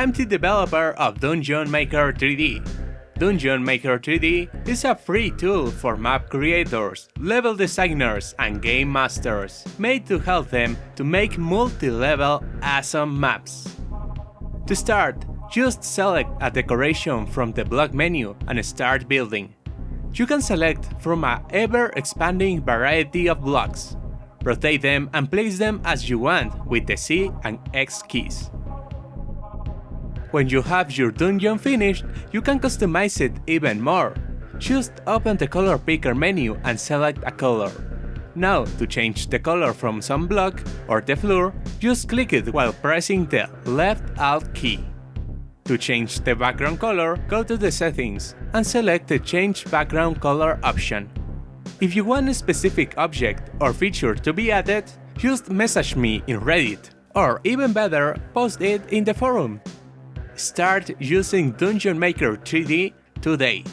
I'm the developer of Dungeon Maker 3D. Dungeon Maker 3D is a free tool for map creators, level designers, and game masters, made to help them to make multi-level awesome maps. To start, just select a decoration from the block menu and start building. You can select from a ever-expanding variety of blocks. Rotate them and place them as you want with the C and X keys. When you have your dungeon finished, you can customize it even more. Just open the color picker menu and select a color. Now, to change the color from some block or the floor, just click it while pressing the left Alt key. To change the background color, go to the settings and select the Change Background Color option. If you want a specific object or feature to be added, just message me in Reddit, or even better, post it in the forum. Start using Dungeon Maker 3D today.